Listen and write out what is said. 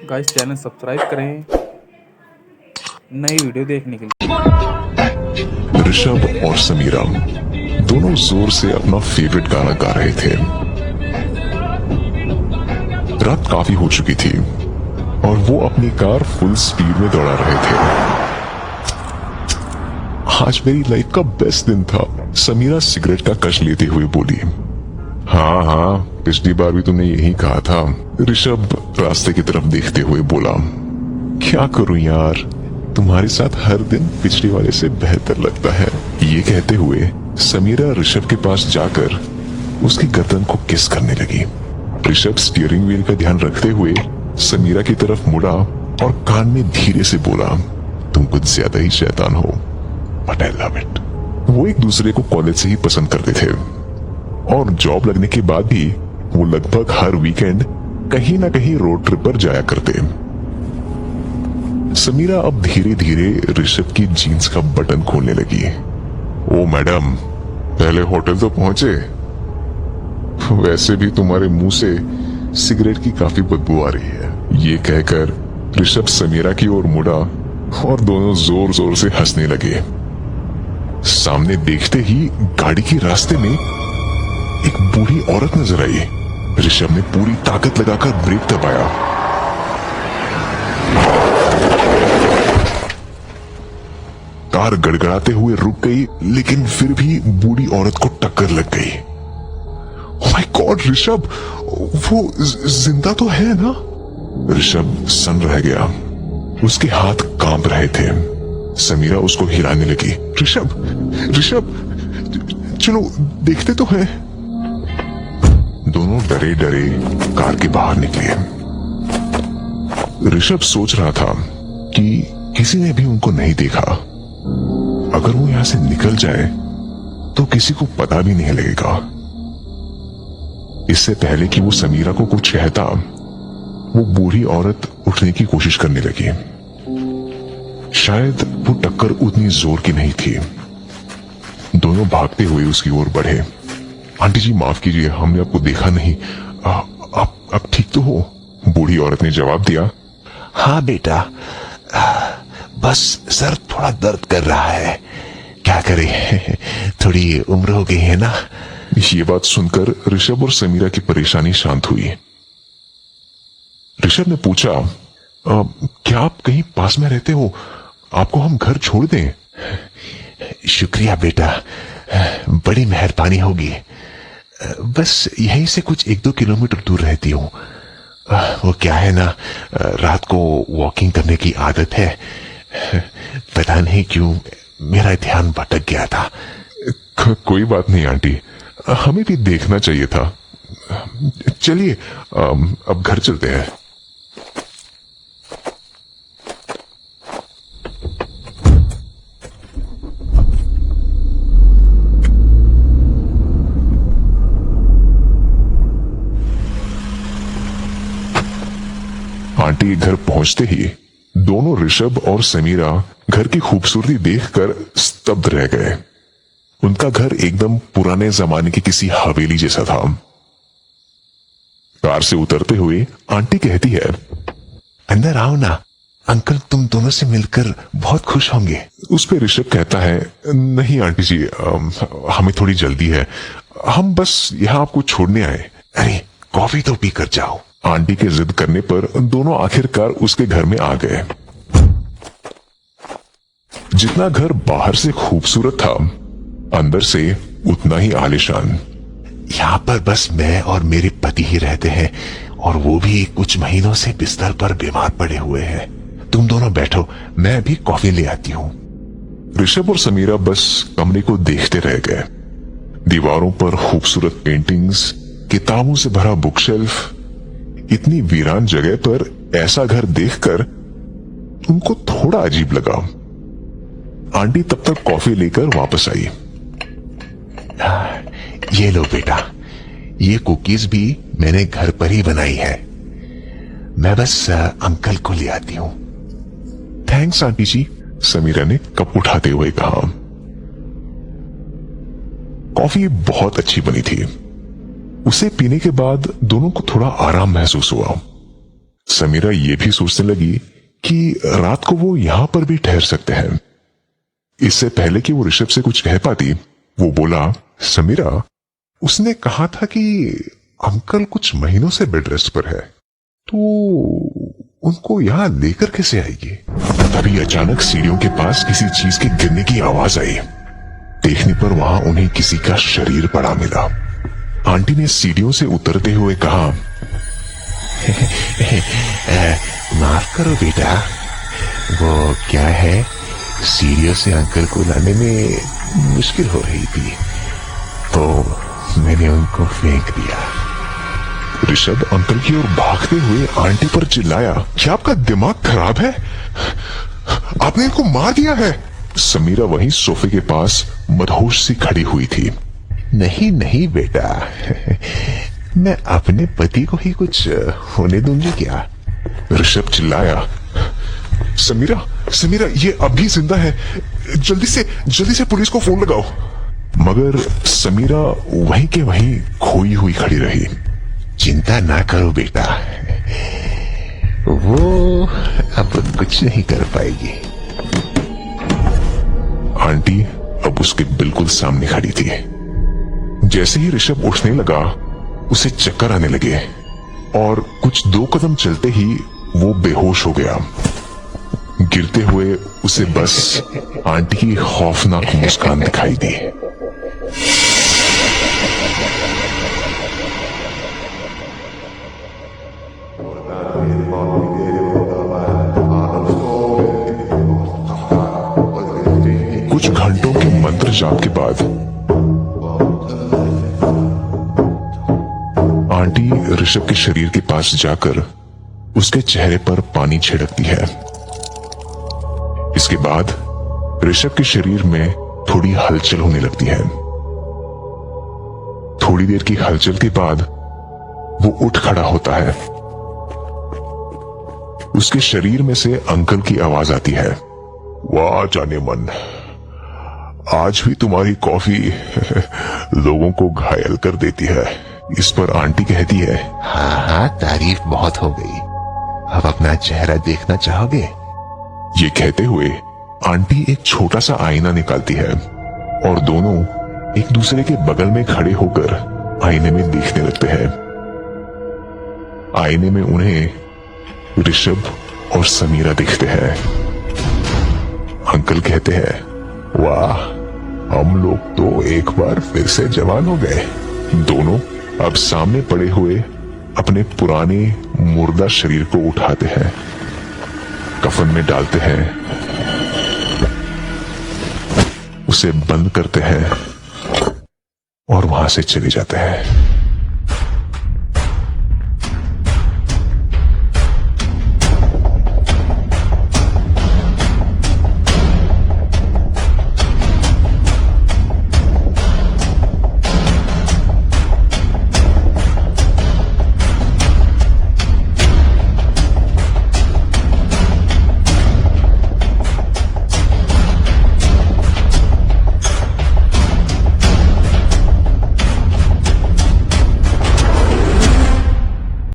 Guys channel subscribe करें नई video देखने के लिए। ऋषभ और समीरा दोनों जोर से अपना फेवरेट गाना गा रहे थे। रात काफी हो चुकी थी और वो अपनी कार फुल स्पीड में दौड़ा रहे थे। आज मेरी लाइफ का बेस्ट दिन था, समीरा सिगरेट का कश लेते हुए बोली। हाँ हाँ, पिछली बार भी तुमने यही कहा था, ऋषभ रास्ते की तरफ देखते हुए बोला। क्या करूं यार, तुम्हारे साथ हर दिन पिछले वाले से बेहतर लगता है। ये कहते हुए समीरा ऋषभ के पास जाकर उसकी गर्दन को किस करने लगी। ऋषभ स्टीयरिंग व्हील का ध्यान रखते हुए समीरा की तरफ मुड़ा और कान में धीरे से बोला, तुम कुछ ज्यादा ही शैतान हो, बट आई लव इट। वो एक दूसरे को कॉलेज से ही पसंद करते थे और जॉब लगने के बाद भी वो लगभग हर वीकेंड कहीं ना कहीं रोड ट्रिप पर जाया करते। समीरा अब धीरे धीरे ऋषभ की जीन्स का बटन खोलने लगी। ओ मैडम, पहले होटल तो पहुंचे। वैसे भी तुम्हारे मुंह से सिगरेट की काफी बदबू आ रही है। ये कहकर ऋषभ समीरा की ओर मुड़ा और दोनों जोर जोर से हंसने लगे। सामने देखते ही गाड़ी के रास्ते में एक बूढ़ी औरत नजर आई। ऋषभ ने पूरी ताकत लगाकर ब्रेक दबाया। कार गड़गड़ाते हुए रुक गई, लेकिन फिर भी बूढ़ी औरत को टक्कर लग गई। ओह माय गॉड ऋषभ, वो जिंदा तो है ना? ऋषभ सन्न रह गया, उसके हाथ कांप रहे थे। समीरा उसको हिलाने लगी। ऋषभ ऋषभ, चलो देखते तो हैं। दोनों डरे डरे कार के बाहर निकले। ऋषभ सोच रहा था कि किसी ने भी उनको नहीं देखा। अगर वो यहां से निकल जाए तो किसी को पता भी नहीं लगेगा। इससे पहले कि वो समीरा को कुछ कहता, वो बूढ़ी औरत उठने की कोशिश करने लगी। शायद वो टक्कर उतनी जोर की नहीं थी। दोनों भागते हुए उसकी ओर बढ़े। आंटी जी माफ कीजिए, हमने आपको देखा नहीं। आप ठीक तो हो? बूढ़ी औरत ने जवाब दिया। हाँ बेटा, बस सर थोड़ा दर्द कर रहा है, क्या करें, थोड़ी उम्र हो गई है ना। ये बात सुनकर ऋषभ और समीरा की परेशानी शांत हुई। ऋषभ ने पूछा, क्या आप कहीं पास में रहते हो? आपको हम घर छोड़ दें? शुक्रिया बेटा, बड़ी मेहरबानी होगी। बस यहीं से कुछ 1-2 किलोमीटर दूर रहती हूँ। वो क्या है ना, रात को वॉकिंग करने की आदत है। पता नहीं क्यों मेरा ध्यान भटक गया था। कोई बात नहीं आंटी, हमें भी देखना चाहिए था। चलिए अब घर चलते हैं। आंटी के घर पहुंचते ही दोनों ऋषभ और समीरा घर की खूबसूरती देखकर स्तब्ध रह गए। उनका घर एकदम पुराने जमाने की किसी हवेली जैसा था। कार से उतरते हुए आंटी कहती है, अंदर आओ ना, अंकल तुम दोनों से मिलकर बहुत खुश होंगे। उस पे ऋषभ कहता है, नहीं आंटी जी, हमें थोड़ी जल्दी है, हम बस यहाँ आपको छोड़ने आए। अरे कॉफी तो पी कर जाओ। आंटी के जिद करने पर दोनों आखिरकार उसके घर में आ गए। जितना घर बाहर से खूबसूरत था, अंदर से उतना ही आलीशान। यहाँ पर बस मैं और मेरे पति ही रहते हैं, और वो भी कुछ महीनों से बिस्तर पर बीमार पड़े हुए हैं। तुम दोनों बैठो, मैं अभी कॉफी ले आती हूँ। ऋषभ और समीरा बस कमरे को देखते रह गए। दीवारों पर खूबसूरत पेंटिंग्स, किताबों से भरा बुकशेल्फ। इतनी वीरान जगह पर ऐसा घर देखकर उनको थोड़ा अजीब लगा। आंटी तब तक कॉफी लेकर वापस आई। ये लो बेटा, ये कुकीज भी मैंने घर पर ही बनाई है। मैं बस अंकल को ले आती हूँ। थैंक्स आंटी जी, समीरा ने कप उठाते हुए कहा। कॉफी बहुत अच्छी बनी थी। उसे पीने के बाद दोनों को थोड़ा आराम महसूस हुआ। समीरा ये भी सोचने लगी कि रात को वो यहां पर भी ठहर सकते हैं। इससे पहले कि वो ऋषभ से कुछ कह पाती, वो बोला, समीरा, उसने कहा था कि अंकल कुछ महीनों से बेड रेस्ट पर है, तो उनको यहां लेकर कैसे आएगी? तभी अचानक सीढ़ियों के पास किसी चीज के गिरने की आवाज आई। देखने पर वहां उन्हें किसी का शरीर पड़ा मिला। आंटी ने सीढ़ियों से उतरते हुए कहा, माफ करो बेटा, वो क्या है, सीढ़ियों से अंकल को लाने में मुश्किल हो रही थी, तो मैंने उनको फेंक दिया। ऋषभ अंकल की ओर भागते हुए आंटी पर चिल्लाया, क्या आपका दिमाग खराब है? आपने इनको मार दिया है। समीरा वहीं सोफे के पास मदहोश सी खड़ी हुई थी। नहीं नहीं बेटा, मैं अपने पति को ही कुछ होने दूंगी क्या? ऋषभ चिल्लाया, समीरा ये अभी जिंदा है, जल्दी से पुलिस को फोन लगाओ। मगर समीरा वहीं के वहीं खोई हुई खड़ी रही। चिंता ना करो बेटा, वो अब कुछ नहीं कर पाएगी। आंटी अब उसके बिल्कुल सामने खड़ी थी। जैसे ही ऋषभ उठने लगा, उसे चक्कर आने लगे और कुछ 2 कदम चलते ही वो बेहोश हो गया। गिरते हुए उसे बस आंटी की खौफनाक मुस्कान दिखाई दी। कुछ घंटों के मंत्र जाप के बाद आंटी ऋषभ के शरीर के पास जाकर उसके चेहरे पर पानी छिड़कती है। इसके बाद ऋषभ के शरीर में थोड़ी हलचल होने लगती है। थोड़ी देर की हलचल के बाद वो उठ खड़ा होता है। उसके शरीर में से अंकल की आवाज आती है, वाह जाने मन, आज भी तुम्हारी कॉफी लोगों को घायल कर देती है। इस पर आंटी कहती है, हाँ, तारीफ बहुत हो गई, अब अपना चेहरा देखना चाहोगे? ये कहते हुए आंटी एक छोटा सा आईना निकालती है और दोनों एक दूसरे के बगल में खड़े होकर आईने में देखने लगते हैं। आईने में उन्हें ऋषभ और समीरा दिखते हैं। अंकल कहते हैं, वाह, हम लोग तो एक बार फिर से जवान हो गए। दोनों अब सामने पड़े हुए अपने पुराने मुर्दा शरीर को उठाते हैं, कफन में डालते हैं, उसे बंद करते हैं और वहां से चले जाते हैं।